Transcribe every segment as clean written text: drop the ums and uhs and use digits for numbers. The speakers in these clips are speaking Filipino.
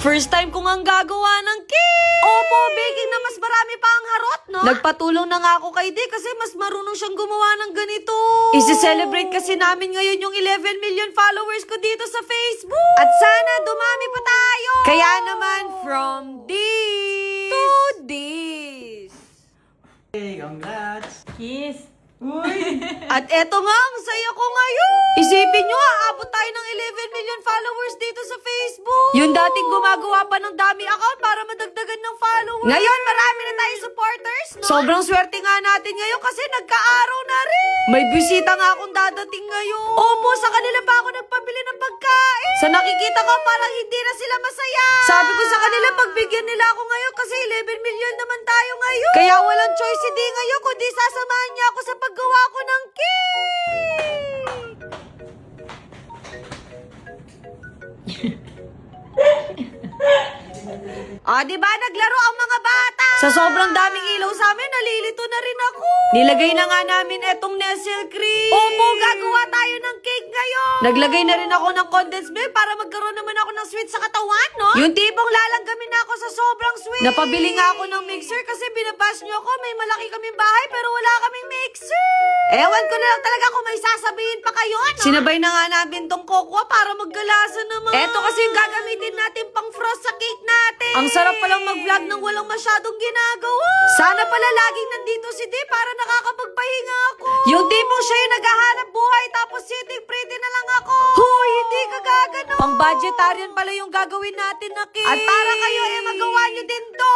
First time ko nga gagawa ng cake! Opo, baking na mas marami pa ang harot, no? Nagpatulong na nga ako kay Dick kasi mas marunong siyang gumawa ng ganito. Isi-celebrate kasi namin ngayon yung 11 million followers ko dito sa Facebook. At sana dumami pa tayo! Kaya naman, from this to this. Hey, congrats! Kiss. Uy! At eto nga, ang saya ko ngayon. Isipin nyo, aabot tayo ng 11 million followers dito sa Facebook. Yung dating gumagawa pa ng dami account para madagdagan ng followers. Ngayon, marami na tayong supporters, no? Sobrang swerte nga natin ngayon kasi nagka-araw na rin. May bisita nga akong dadating ngayon. Opo, sa kanila pa ako nagpabili ng pagkain. Sa nakikita ko, parang hindi na sila masaya. Sabi ko sa kanila, pagbigyan nila ako ngayon kasi 11 million naman tayo ngayon. Kaya walang choice hindi ngayon, kundi sasamahan niya ako sa paggawa ko ng cake! Diba naglaro ang mga bata? Sa sobrang daming ilaw sa amin, nalilito na rin ako. Nilagay na nga namin etong Nestle cream. Opo, gagawa tayo ng cake ngayon. Naglagay na rin ako ng condensed milk para magkaroon naman ako ng sweet sa katawan, no? Yung tipong lalanggamin na ako sa sobrang sweet. Napabili nga ako ng mixer kasi binabash niyo ako. May malaki kaming bahay pero wala kaming mixer. Ewan ko na lang talaga kung may sasabihin pa kayo, no? Sinabay na nga namin tong cocoa para magkalasa naman. Eto kasi yung gagamitin natin pang frost sa cake natin. Ang sarap palang mag-vlog nang walang masyadong ginagawa. Sana pala laging nandito si Dee para nakakapagpahinga ako. Yung tipong siya yung naghahanap buhay tapos sitting pretty na lang ako. Hoy, hindi ka gagano. Pang-budgetarian pala yung gagawin natin na cake. At para kayo magawa nyo din to.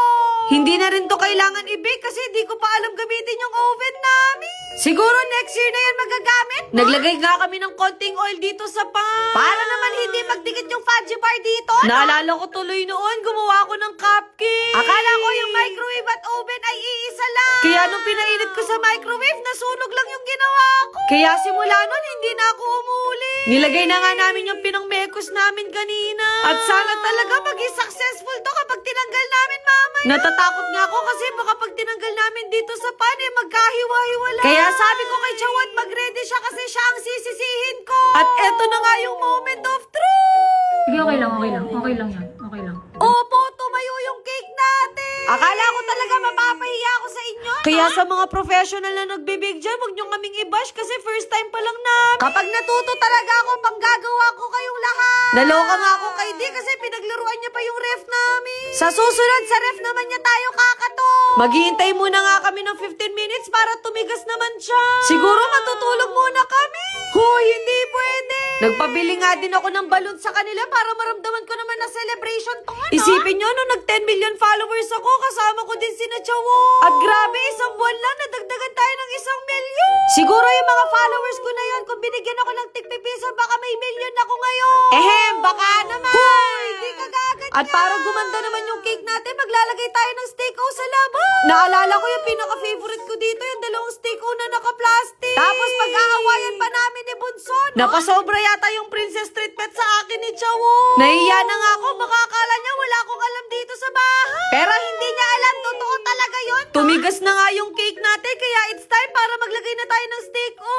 Hindi na rin to kailangan i-bake kasi hindi ko pa alam gamitin yung oven namin. Siguro next year na yan magagamit, no? Naglagay nga kami ng konting oil dito sa pan. Para naman hindi magdikit yung fudgy bar dito, no? Naalala ko tuloy noon, gumawa ako ng cupcake. Akala ko yung microwave at oven ay iisa lang. Kaya nung pinainit ko sa microwave, nasunog lang yung ginawa ko. Kaya simula nun, hindi na ako umuli. Nilagay na nga namin yung pinang-mekos namin kanina. At sana talaga maging successful to kapag tinanggal namin mamaya. Natatakot nga ako kasi baka pag tinanggal namin dito sa pan, magkahiwa-hiwala. Kaya sabi ko kay Chawat, mag-ready siya kasi siya ang sisisihin ko. At eto na nga yung moment of truth. Sige, okay lang, okay lang. Okay lang yan. Okay lang. Opo, tumayo yung cake natin. Akala ko talaga mapapahiya ako sa inyo, no? Kaya sa mga professional na nagbibig dyan, huwag nyo kaming i-bash kasi first time pa lang namin. Kapag natuto talaga ako, panggagawa ko kayong lahat. Naloka nga ako kay Dee kasi pinaglaruan niya pa yung ref namin. Sa susunod, sa ref naman niya tayo kakato. Maghihintay muna nga kami ng 15 minutes para tumigas naman siya. Siguro matutulog muna kami. Hoy, hindi pwede. Nagpabili nga din ako ng balon sa kanila para maramdaman ko naman na celebration to, no? Isipin nyo, no, nag 10 million followers ako, kasama ko din sina Chawo. At grabe, isang buwan lang, nadagdagan tayo ng 1 million. Siguro yung mga followers ko na yun, kung binigyan ako ng tig-pipiso, baka may million ako ngayon. Baka naman. Hoy, di ka gaganyan. At para gumanda naman yung cake natin, maglalagay tayo ng steak-o sa labas. Naalala ko yung pinaka-favorite ko dito, yung 2 steak-o na naka-plastic. Tapos pag-aawayan pa namin ni Bunso, no? Napasobra yata yung princess treatment sa akin ni Chawo. Nahiya na nga ako, baka akala niya wala akong alam dito sa bahay. Pero hindi niya alam, totoo talaga yun, no? Tumigas na nga yung cake natin, kaya it's time para maglagay na tayo ng steak-o.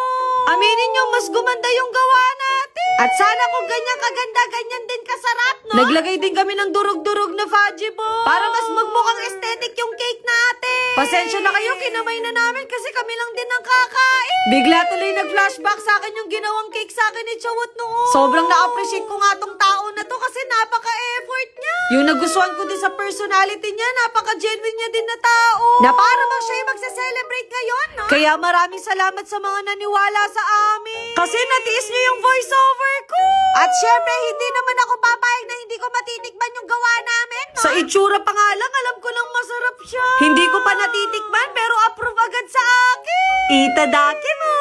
Aminin niyo, mas gumanda yung gawa natin. At sana kung ganyan kaganda, ganyan din kasarap, no? Naglagay din kami ng durog-durog na fudgy ball para mas magmukhang aesthetic yung cake natin. Pasensya na kayo, kinamay na namin kasi kami lang din ang kakain. Bigla tuloy nag-flashback sa akin yung ginawang cake sa akin ni Chawot noon. Sobrang na-appreciate ko nga tong tao na to kasi napaka-effort niya. Yung nagustuhan ko din sa personality niya, napaka-genuine niya din na tao. Na para bang siya yung magse-celebrate ngayon, no? Kaya maraming salamat sa mga naniwala sa amin. Kasi natiis niyo yung voiceover ko. At syempre, hindi naman ako papayag na hindi ko matitikman yung gawa namin, no? Sa itsura pa nga lang, alam ko lang masarap siya. Hindi ko pa natitikman pero approve agad sa akin. Itadaki mo.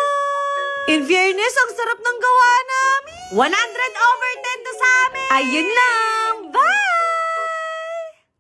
In fairness, ang sarap ng gawa namin. 100/10 to sa amin. Ayun lang.